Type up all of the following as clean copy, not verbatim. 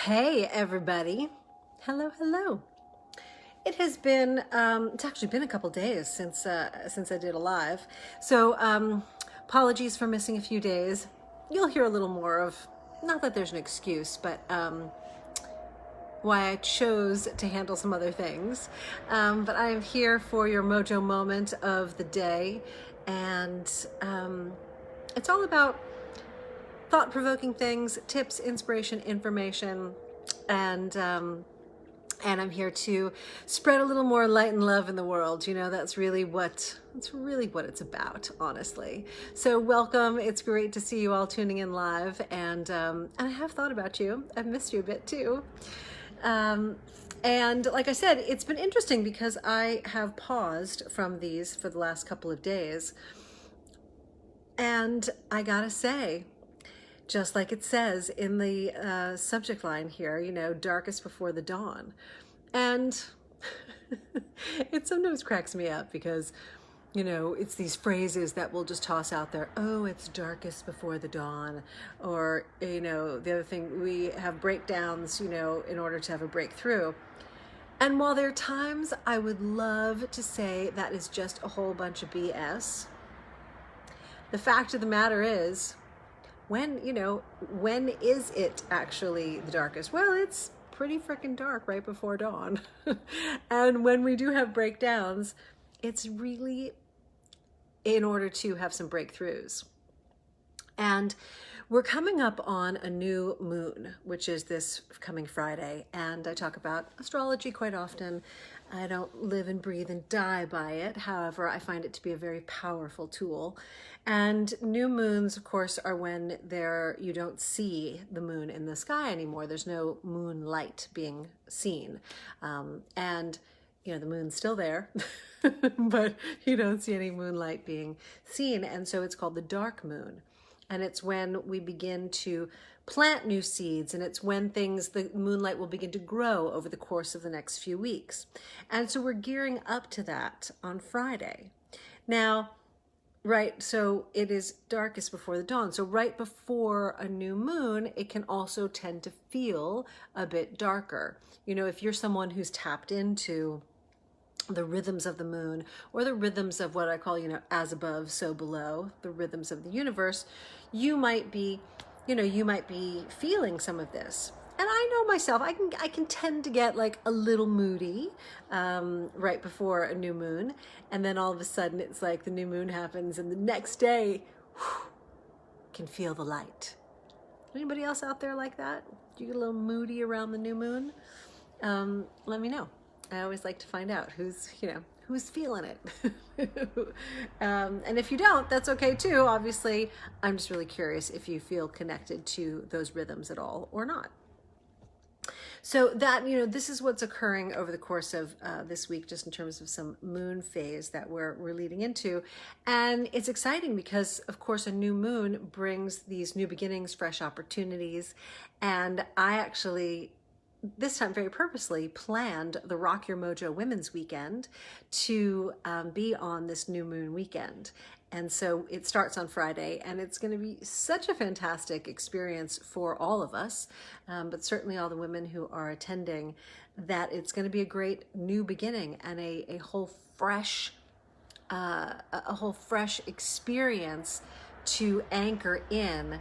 Hey everybody. Hello, hello. It has been, it's actually been a couple days since I did a live. So apologies for missing a few days. You'll hear a little more of, not that there's an excuse, but why I chose to handle some other things. But I am here for your mojo moment of the day. And it's all about thought-provoking things, tips, inspiration, information, and I'm here to spread a little more light and love in the world. You know, that's really what it's about, honestly. So welcome. It's great to see you all tuning in live, and I have thought about you. I've missed you a bit too. And like I said, it's been interesting because I have paused from these for the last couple of days, and I gotta say, just like it says in the subject line here, you know, darkest before the dawn. And it sometimes cracks me up because, you know, it's these phrases that we'll just toss out there. Oh, it's darkest before the dawn. Or, you know, the other thing, we have breakdowns, you know, in order to have a breakthrough. And while there are times I would love to say that is just a whole bunch of BS, the fact of the matter is, when is it actually the darkest? Well, it's pretty freaking dark right before dawn. And when we do have breakdowns, it's really in order to have some breakthroughs. And we're coming up on a new moon, which is this coming Friday. And I talk about astrology quite often. I don't live and breathe and die by it. However, I find it to be a very powerful tool. And new moons, of course, are when you don't see the moon in the sky anymore. There's no moonlight being seen. And, you know, the moon's still there, but you don't see any moonlight being seen. And so it's called the dark moon. And it's when we begin to plant new seeds, and it's when the moonlight will begin to grow over the course of the next few weeks. And so we're gearing up to that on Friday. Now, right, so it is darkest before the dawn. So right before a new moon, it can also tend to feel a bit darker. You know, if you're someone who's tapped into the rhythms of the moon, or the rhythms of what I call, you know, as above, so below, the rhythms of the universe, you might be feeling some of this. And I know myself, I can tend to get like a little moody right before a new moon. And then all of a sudden it's like the new moon happens and the next day, can feel the light. Anybody else out there like that? Do you get a little moody around the new moon? Let me know. I always like to find out who's feeling it. And if you don't, that's okay too. Obviously, I'm just really curious if you feel connected to those rhythms at all or not. So that, you know, this is what's occurring over the course of this week, just in terms of some moon phase that we're leading into. And it's exciting because, of course, a new moon brings these new beginnings, fresh opportunities. And I actually, this time very purposely, planned the Rock Your Mojo Women's Weekend to be on this new moon weekend. And so it starts on Friday, and it's going to be such a fantastic experience for all of us, but certainly all the women who are attending, that it's going to be a great new beginning and a whole fresh experience to anchor in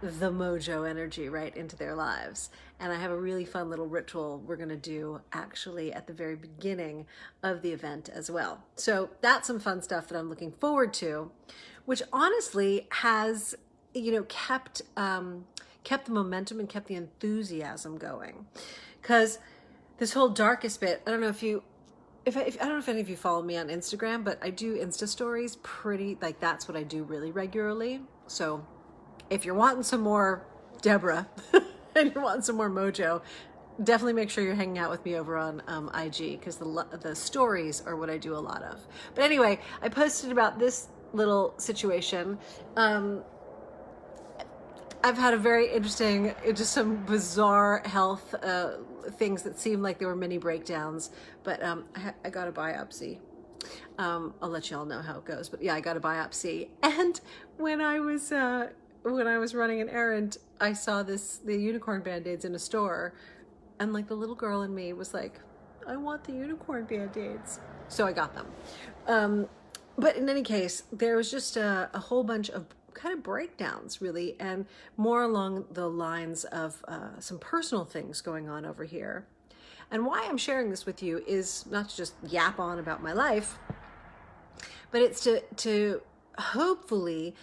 the mojo energy right into their lives. And I have a really fun little ritual we're going to do actually at the very beginning of the event as well. So that's some fun stuff that I'm looking forward to, which honestly has, you know, kept the momentum and kept the enthusiasm going. Because this whole darkest bit, I don't know if I don't know if any of you follow me on Instagram, but I do Insta stories that's what I do really regularly. So if you're wanting some more Deborah and you're wanting some more mojo, definitely make sure you're hanging out with me over on IG, because the stories are what I do a lot of. But anyway, I posted about this little situation. I've had a very interesting, just some bizarre health things that seemed like there were mini breakdowns, but I got a biopsy. I'll let you all know how it goes, but yeah, I got a biopsy. And when I was when I was running an errand, I saw the unicorn band-aids in a store, and like the little girl in me was like, I want the unicorn band-aids. So I got them. But in any case, there was just a whole bunch of kind of breakdowns, really, and more along the lines of some personal things going on over here. And why I'm sharing this with you is not to just yap on about my life, but it's to hopefully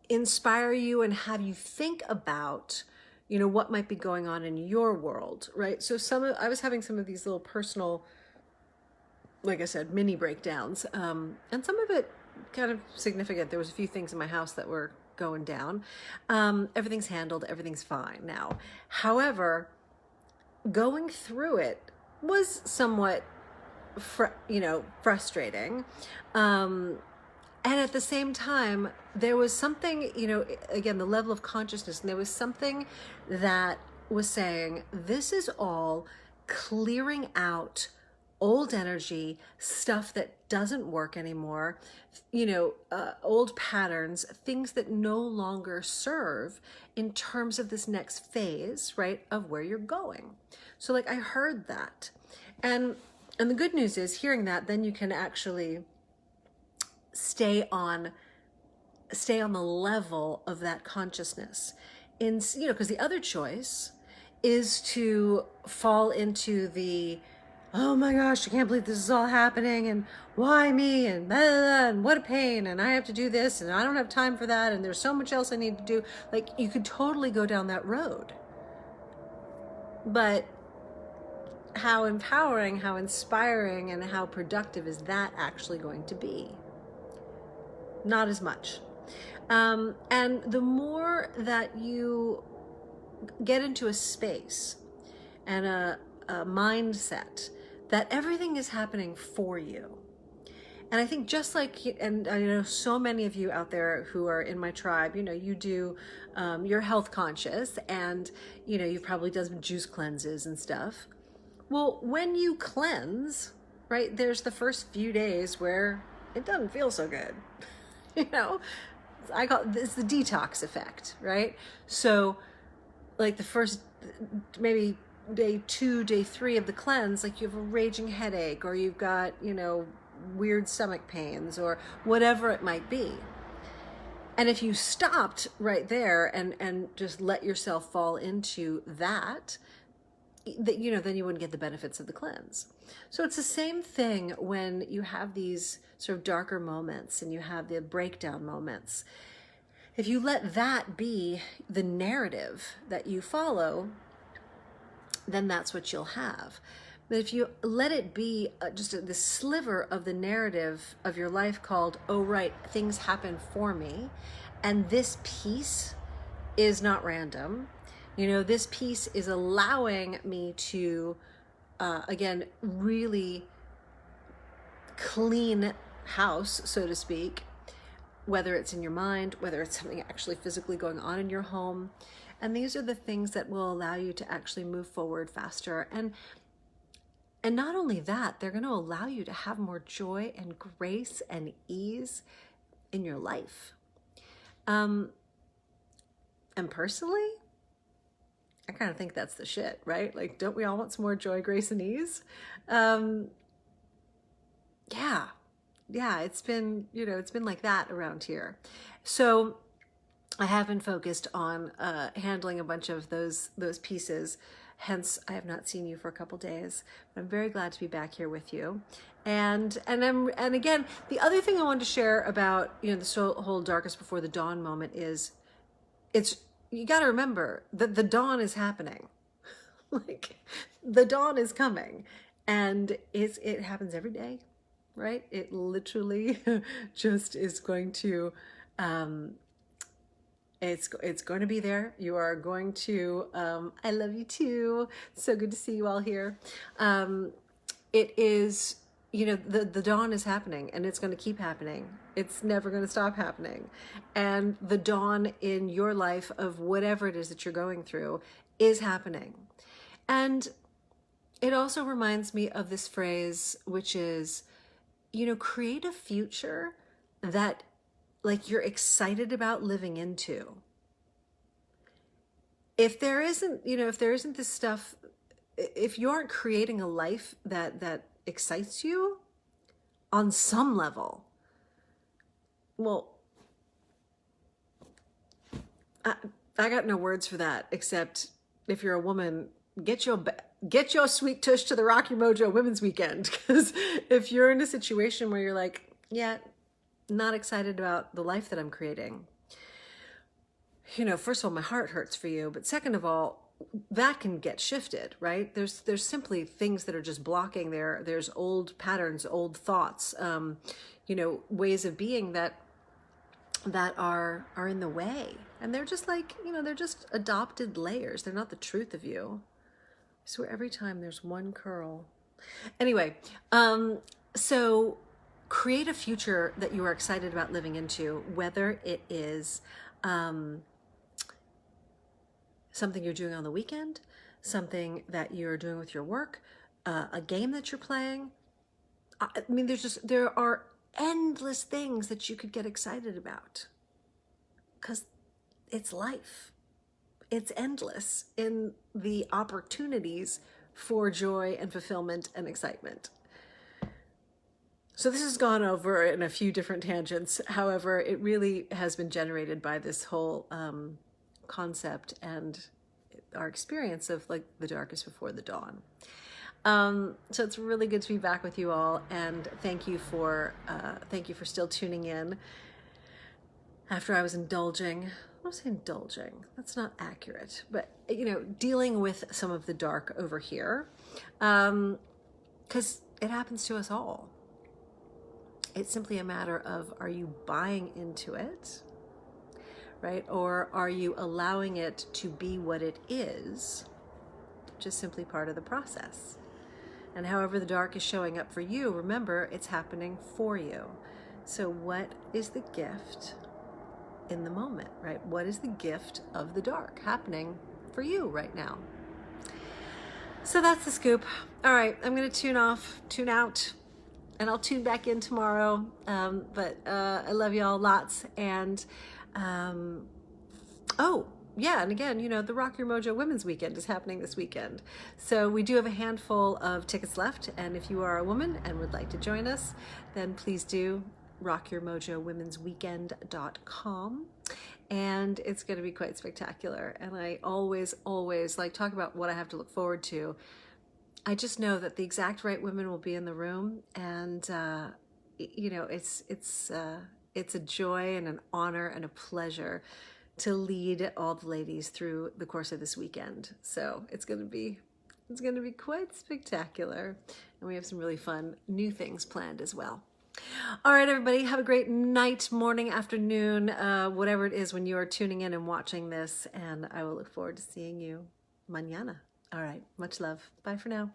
inspire you and have you think about, what might be going on in your world, right? So I was having some of these little personal, like I said, mini breakdowns, and some of it kind of significant. There was a few things in my house that were going down. Everything's handled. Everything's fine now. However, going through it was somewhat, frustrating. And at the same time, there was something, again, the level of consciousness, and there was something that was saying, this is all clearing out old energy, stuff that doesn't work anymore, old patterns, things that no longer serve in terms of this next phase, right, of where you're going. So like I heard that. And the good news is, hearing that, then you can actually stay on the level of that consciousness. Because the other choice is to fall into the, oh my gosh, I can't believe this is all happening, and why me, and blah, blah, blah, and what a pain, and I have to do this, and I don't have time for that, and there's so much else I need to do. Like, you could totally go down that road. But how empowering, how inspiring, and how productive is that actually going to be? Not as much. And the more that you get into a space and a mindset that everything is happening for you. And I think just like, and I know so many of you out there who are in my tribe, you do, you're health conscious, and, you've probably done some juice cleanses and stuff. Well, when you cleanse, right, there's the first few days where it doesn't feel so good. I call this the detox effect, right? So like the first, maybe day 2, day 3 of the cleanse, like you have a raging headache, or you've got, weird stomach pains, or whatever it might be. And if you stopped right there and just let yourself fall into that, then you wouldn't get the benefits of the cleanse. So it's the same thing when you have these sort of darker moments and you have the breakdown moments. If you let that be the narrative that you follow, then that's what you'll have. But if you let it be just this sliver of the narrative of your life called, oh, right, things happen for me, and this piece is not random, this piece is allowing me to, again, really clean house, so to speak, whether it's in your mind, whether it's something actually physically going on in your home. And these are the things that will allow you to actually move forward faster. And not only that, they're going to allow you to have more joy and grace and ease in your life. And personally, I kind of think that's the shit, right? Like, don't we all want some more joy, grace, and ease? Yeah, it's been like that around here. So I have been focused on handling a bunch of those pieces. Hence, I have not seen you for a couple days. But I'm very glad to be back here with you. And again, the other thing I wanted to share about this whole darkest before the dawn moment is, you got to remember that the dawn is happening. Like, the dawn is coming, and it happens every day, right? It literally just is going to, it's going to be there. You are going to, I love you too. So good to see you all here. It is, the dawn is happening, and it's going to keep happening. It's never going to stop happening. And the dawn in your life of whatever it is that you're going through is happening. And it also reminds me of this phrase, which is, create a future that like you're excited about living into. If there isn't, if there isn't this stuff, if you aren't creating a life that excites you on some level, well, I got no words for that, except if you're a woman, get your sweet tush to the Rock Your Mojo Women's Weekend. Because if you're in a situation where you're like, yeah, not excited about the life that I'm creating, first of all, my heart hurts for you. But second of all, that can get shifted, right? There's simply things that are just blocking there. There's old patterns, old thoughts, ways of being that are in the way. And they're just like, they're just adopted layers. They're not the truth of you. I swear every time there's one curl. Anyway, so create a future that you are excited about living into, whether it is something you're doing on the weekend, something that you're doing with your work, a game that you're playing. I mean, there are endless things that you could get excited about, because it's life. It's endless in the opportunities for joy and fulfillment and excitement. So this has gone over in a few different tangents. However, it really has been generated by this whole concept and our experience of like the darkest before the dawn. So it's really good to be back with you all, and thank you for still tuning in after I was indulging. I don't say indulging, that's not accurate, but dealing with some of the dark over here, because it happens to us all. It's simply a matter of, are you buying into it, right? Or are you allowing it to be what it is, just simply part of the process? And however the dark is showing up for you, remember, it's happening for you. So what is the gift in the moment, right? What is the gift of the dark happening for you right now? So that's the scoop. All right, I'm going to tune out, and I'll tune back in tomorrow. But I love y'all lots. And yeah, and again, the Rock Your Mojo Women's Weekend is happening this weekend. So we do have a handful of tickets left. And if you are a woman and would like to join us, then please do rockyourmojowomensweekend.com. And it's going to be quite spectacular. And I always like talk about what I have to look forward to. I just know that the exact right women will be in the room, and it's a joy and an honor and a pleasure to lead all the ladies through the course of this weekend. So it's going to be quite spectacular, and we have some really fun new things planned as well. All right, everybody, have a great night, morning, afternoon, whatever it is when you are tuning in and watching this, and I will look forward to seeing you mañana. All right, much love. Bye for now.